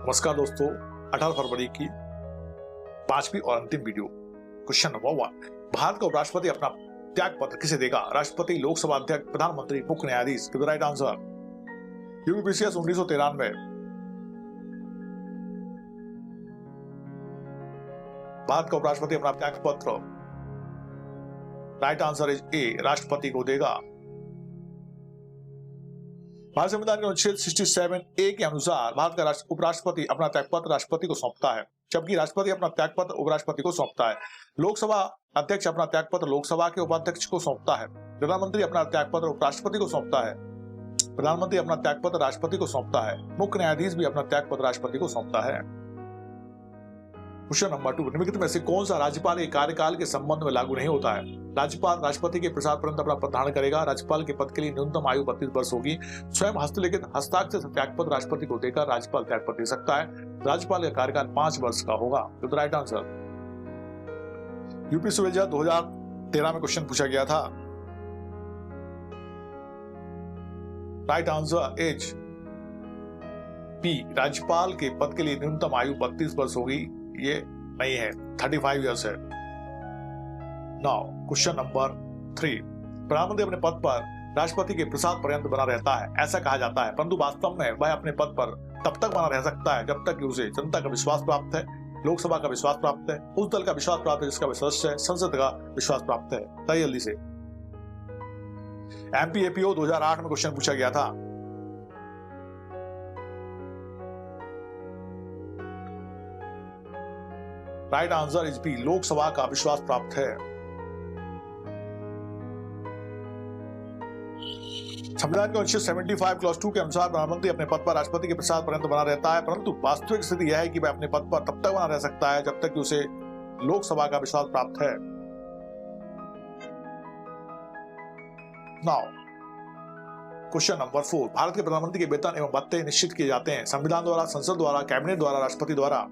नमस्कार दोस्तों, 18 फरवरी की 5वीं और अंतिम वीडियो। क्वेश्चन नंबर 1, भारत का उपराष्ट्रपति अपना त्याग पत्र किसे देगा? राष्ट्रपति, लोकसभा अध्यक्ष, प्रधानमंत्री, मुख्य न्यायाधीश? Give the right answer. UPPCS 1993। Bharat का उपराष्ट्रपति अपना त्याग पत्र, राइट आंसर इज ए, राष्ट्रपति को देगा। भारत संविधान के अनुच्छेद 67A के अनुसार भारत का उपराष्ट्रपति अपना त्यागपत्र राष्ट्रपति को सौंपता है, जबकि राष्ट्रपति अपना त्यागपत्र उपराष्ट्रपति को सौंपता है। लोकसभा अध्यक्ष अपना त्यागपत्र लोकसभा के उपाध्यक्ष को सौंपता है। प्रधानमंत्री अपना त्यागपत्र उपराष्ट्रपति को सौंपता है। प्रधानमंत्री अपना त्यागपत्र राष्ट्रपति को सौंपता है। मुख्य न्यायाधीश भी अपना त्यागपत्र राष्ट्रपति को सौंपता है। क्वेश्चन नंबर 2, निम्नलिखित में से कौन सा राज्यपाल के कार्यकाल के संबंध में लागू नहीं होता है? राज्यपाल राष्ट्रपति के प्रसाद पर्यंत अपना पद धारण करेगा। राज्यपाल के पद के लिए न्यूनतम आयु 32 वर्ष होगी। स्वयं हस्तलिखित हस्ताक्षर से त्यागपत्र राष्ट्रपति को देकर राज्यपाल त्यागपत्र दे सकता है। राज्यपाल का कार्यकाल 5 वर्ष का होगा। तो राइट आंसर। यूपी सिविल जज 2013 में क्वेश्चन पूछा गया था। राइट आंसर इज बी, राज्यपाल के पद के लिए न्यूनतम आयु 32 वर्ष होगी। ये नहीं है, 35 ईयर्स है। नाउ क्वेश्चन नंबर 3, प्रधानमंत्री अपने पद पर राष्ट्रपति के प्रसाद पर्यंत बना रहता है, ऐसा कहा जाता है, परंतु वास्तव में वह अपने पद पर तब तक बना रह सकता है जब तक कि उसे जनता का विश्वास प्राप्त है, लोकसभा का विश्वास प्राप्त है, उस दल का विश्वास प्राप्त है जिसका सदस्य है, संसद का विश्वास प्राप्त है। बताइए जल्दी से। एमपीएपीओ 2008 में क्वेश्चन पूछा गया था। Right answer is B, Lok Sabha का विश्वास प्राप्त है। संविधान के अनुच्छेद 75 क्लॉज 2 के अनुसार प्रधानमंत्री अपने पद पर राष्ट्रपति के प्रसाद पर्यंत बना रहता है, परंतु वास्तविक स्थिति यह है कि वह अपने पद पर तब तक बना रह सकता है जब तक कि उसे लोकसभा का विश्वास प्राप्त है। नाउ क्वेश्चन नंबर 4, भारत के प्रधानमंत्री के वेतन एवं भत्ते निश्चित किए जाते हैं संविधान द्वारा, संसद द्वारा, कैबिनेट द्वारा, राष्ट्रपति द्वारा?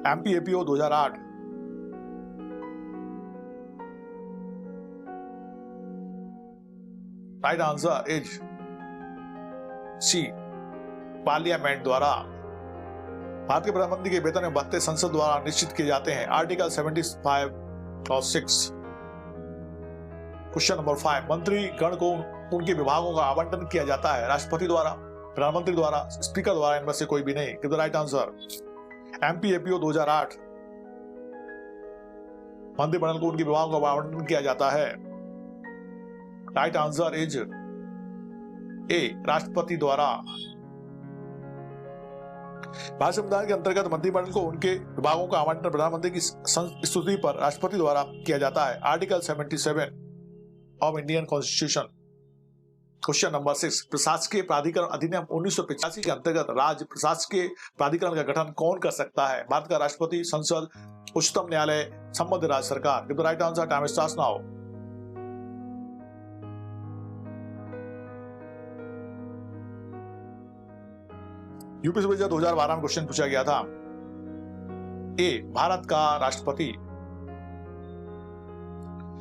MPAPO 2008। Right answer is C, parliament द्वारा। भारत के प्रधानमंत्री के वेतन एवं भत्ते संसद द्वारा निश्चित किए जाते हैं, आर्टिकल 75 क्लॉज 6। क्वेश्चन नंबर 5, मंत्री गण को उनके विभागों का आवंटन किया जाता है राष्ट्रपति द्वारा, प्रधानमंत्री द्वारा, स्पीकर द्वारा, इनमें से कोई भी नहीं। Give the right answer. MPAPO 2008, मंत्रिमंडल को उनके विभागों का आवंटन किया जाता है। राइट आंसर इज ए, राष्ट्रपति द्वारा। भारत संविधान के अंतर्गत मंत्रिमंडल को उनके विभागों का आवंटन प्रधानमंत्री की स्तुति पर राष्ट्रपति द्वारा किया जाता है, article 77 of Indian constitution. Question number 6, प्रशासकीय प्राधिकरण अधिनियम 1985 के अंतर्गत राज्य प्रशासकीय प्राधिकरण का गठन कौन कर सकता है? भारत का राष्ट्रपति, संसद, उच्चतम न्यायालय, संबद्ध राज्य सरकार? Give the right answer. Time starts now. UP civil जज 2012 में क्वेश्चन पूछा गया था। ए, भारत का राष्ट्रपति।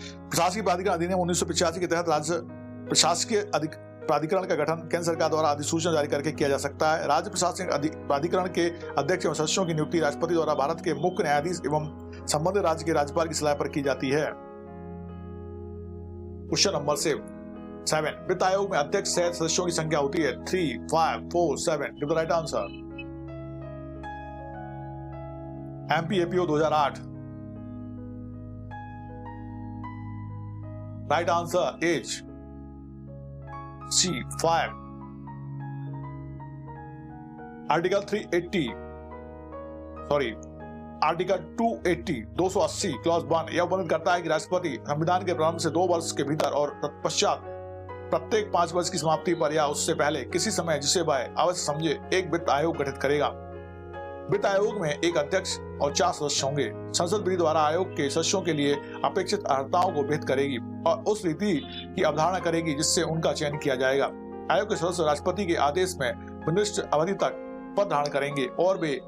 प्रशासकीय प्राधिकरण अधिनियम 1985 के तहत राज्य प्रशासकीय प्राधिकरण का गठन केंद्र सरकार द्वारा अधिसूचना जारी करके किया जा सकता है। राज्य प्रशासनिक प्राधिकरण के अध्यक्ष एवं सदस्यों की नियुक्ति राष्ट्रपति द्वारा भारत के मुख्य न्यायाधीश एवं संबंधित राज्य के राज्यपाल की सलाह पर की जाती है। क्वेश्चन नंबर 7, वित्त आयोग में अध्यक्ष सहित सदस्यों की संख्या होती है 3, 5, 4, 7। Give the right answer. MPAPO 2008। Right answer is C, 5। Article 280 clause 1 यह वर्णन करता है कि राष्ट्रपति संविधान के प्रारंभ से 2 वर्ष के भीतर और तत्पश्चात प्रत्येक 5 वर्ष की समाप्ति पर या उससे पहले किसी समय जिसे वह आवश्यक समझे एक वित्त आयोग गठित करेगा। वित्त आयोग में एक अध्यक्ष और 4 सदस्य होंगे। संसद विधि द्वारा आयोग के सदस्यों के लिए अपेक्षित अर्हताओं को भेद करेगी और उस रीति की अवधारणा करेगी जिससे उनका चयन किया जाएगा। आयोग के सदस्य राष्ट्रपति के आदेश में निर्दिष्ट अवधि तक पद धारण करेंगे और वे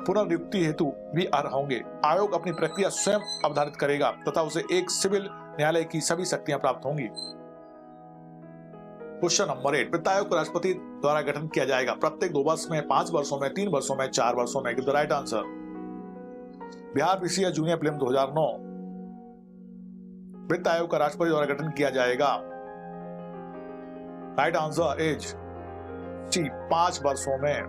पुनर्नियुक्ति हेतु भी अर्ह होंगे। आयोग अपनी प्रक्रिया स्वयं अवधारित करेगा तथा उसे एक सिविल न्यायालय की सभी शक्तियां प्राप्त होंगी। क्वेश्चन नंबर 8, वित्त आयोग को राष्ट्रपति द्वारा गठन किया जाएगा प्रत्येक 2 वर्ष में, 5 वर्षों में, 3 वर्षों में, 4 वर्षों में। Give the right answer. Bihar PCS junior prelim 2009, वित्त आयोग का राष्ट्रपति द्वारा गठन किया जाएगा। राइट आंसर इज सी, 5 वर्षों में।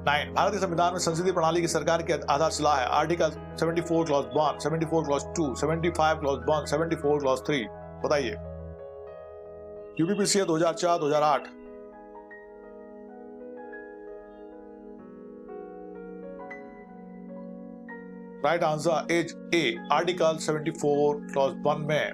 9, भारत के संविधान में संसदीय प्रणाली की सरकार की आधारशिला है। Article 74 clause 1, 74 clause 2, 75 clause 1, 74 clause 3। बताइए। UPPCS 2004, 2008। Right answer is a, article 74 clause 1 में।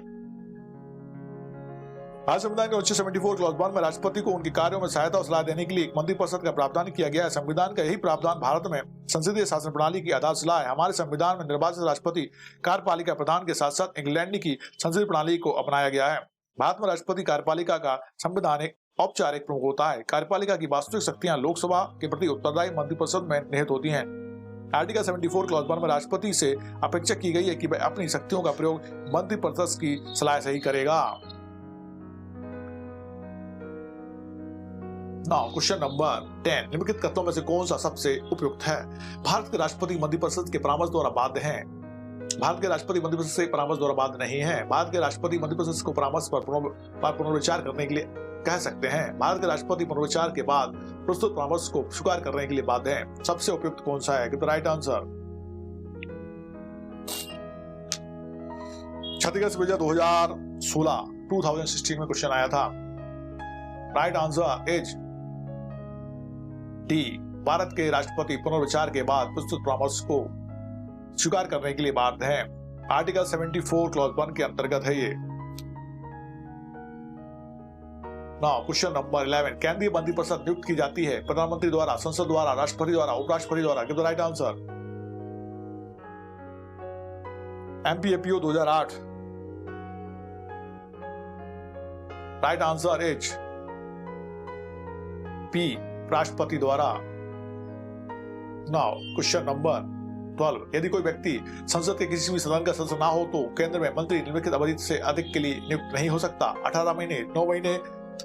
भारत संविधान के अनुच्छेद 74 क्लॉज 1 में राष्ट्रपति को उनके कार्यों में सहायता और सलाह देने के लिए एक मंत्रिपरिषद का प्रावधान किया गया है। संविधान का यही प्रावधान भारत में संसदीय शासन प्रणाली की आधारशिला है। हमारे संविधान में निर्वाचित राष्ट्रपति कार्यपालिका प्रधान के साथ साथ इंग्लैंड की संसदीय प्रणाली को अपनाया गया है। भारत में राष्ट्रपति कार्यपालिका का संवैधानिक औपचारिक प्रमुख होता है। कार्यपालिका की वास्तविक शक्तियां लोकसभा के प्रति उत्तरदायी मंत्रिपरिषद में निहित होती हैं। आर्टिकल 74 क्लॉज 1 में राष्ट्रपति से अपेक्षा की गई है कि वह अपनी शक्तियों का प्रयोग मंत्रिपरिषद की सलाह से ही करेगा। नाउ क्वेश्चन नंबर 10, निम्नलिखित कथनों में से कौन सा सबसे उपयुक्त है? भारत के राष्ट्रपति मंत्रिपरिषद के परामर्श द्वारा बाध्य हैं। भारत के राष्ट्रपति मंत्रिपरिषद से परामर्श द्वारा बाध्य नहीं है। भारत के राष्ट्रपति मंत्रिपरिषद को परामर्श पर पुनर्विचार करने के लिए कह सकते हैं। भारत के राष्ट्रपति पुनर्विचार के बाद प्रस्तुत परामर्श को स्वीकार करने के लिए बाध्य हैं। सबसे उपयुक्त कौन सा है? Right answer. छत्तीसगढ़ विजय 2016 में क्वेश्चन आया था। Right answer is D, Bharat के राष्ट्रपति पुनर्विचार के बाद प्रस्तुत परामर्श को स्वीकार करने के लिए बाध्य हैं। आर्टिकल 74 क्लॉज 1 के अंतर्गत है ये। नाउ क्वेश्चन नंबर 11, केंद्रीय मंत्रिपरिषद नियुक्त की जाती है प्रधानमंत्री द्वारा, संसद द्वारा, राष्ट्रपति द्वारा, उपराष्ट्रपति द्वारा। Give the right answer. MPAPO 2008। Right answer is P, राष्ट्रपति द्वारा। नाउ क्वेश्चन नंबर 12, यदि कोई व्यक्ति संसद के किसी भी सदन का सदस्य ना हो तो केंद्र में मंत्री निम्नलिखित अवधि से अधिक के लिए नियुक्त नहीं हो सकता। 18 महीने, 9 महीने,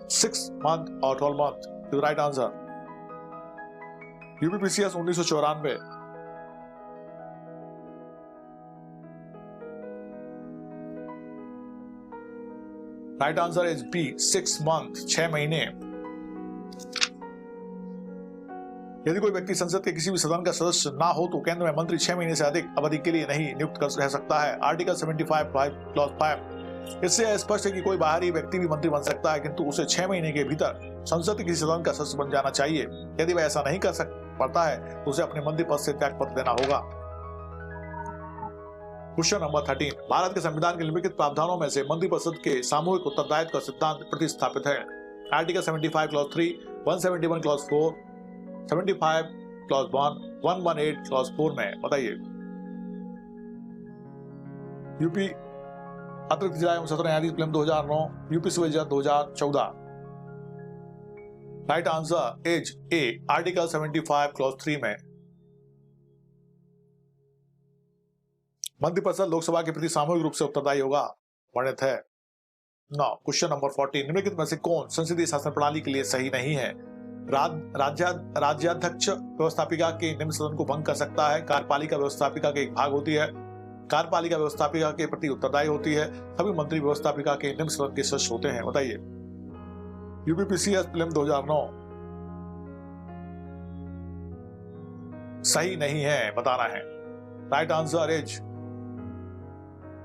6 मंथ और 12 month. Right answer. UPPCS 1994। Right answer is B, 6 month, 6 महीने। यदि कोई व्यक्ति संसद के किसी भी सदन का सदस्य ना हो तो केंद्र में मंत्री 6 महीने से अधिक अवधि के लिए नहीं नियुक्त रह सकता है। Article 75 clause 5। इससे स्पष्ट है कि कोई बाहरी व्यक्ति भी मंत्री बन सकता है, किंतु उसे 6 महीने के भीतर संसद के किसी सदन का सदस्य बन जाना चाहिए। यदि वह ऐसा नहीं कर पाता है तो उसे अपने मंत्री पद से त्यागपत्र देना होगा। क्वेश्चन नंबर 13, भारत के संविधान के निम्नलिखित प्रावधानों में से मंत्रिपरिषद के सामूहिक उत्तरदायित्व का सिद्धांत प्रतिस्थापित है। Article 75 clause 3, 171 clause 4, 75 clause 1, 118 clause 4 में। बताइए। यूपी अतिरिक्त जिला एवं सत्र न्यायाधीश प्रीलिम 2009, यूपी सिविल जज 2014। Right answer is a, article 75 clause 3 में। मंत्रिपरिषद लोकसभा के प्रति सामूहिक रूप से उत्तरदायी होगा, वर्णित है। नाउ क्वेश्चन नंबर 14, निम्नलिखित में से कौन संसदीय शासन प्रणाली के लिए सही नहीं है? राज्याध्यक्ष व्यवस्थापिका के निम्न सदन को भंग कर सकता है। कार्यपालिका व्यवस्थापिका के एक भाग होती है। कार्यपालिका व्यवस्थापिका के प्रति उत्तरदायी होती है। सभी मंत्री व्यवस्थापिका के निम्न सदन के सदस्य होते हैं। बताइए। UPPCS prelim 2009। सही नहीं है, बताना है। राइट आंसर इज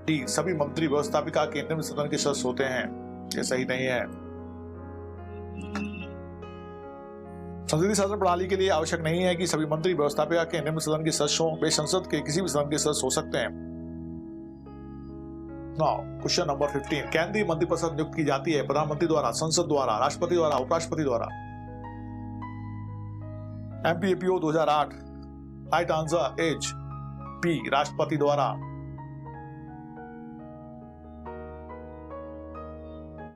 डी, सभी मंत्री व्यवस्थापिका के निम्न सदन के सदस्य होते हैं। ये सही नहीं है। संसदीय शासन प्रणाली के लिए आवश्यक नहीं है कि सभी मंत्री व्यवस्थापिका के निम्न सदन के सदस्य हों। वे संसद के किसी भी सदन के सदस्य हो सकते हैं। नाउ क्वेश्चन नंबर 15, केंद्रीय मंत्रिपरिषद नियुक्त की जाती है प्रधानमंत्री द्वारा, संसद द्वारा, राष्ट्रपति द्वारा, उपराष्ट्रपति द्वारा। MPAPO 2008। Right answer is B, राष्ट्रपति द्वारा।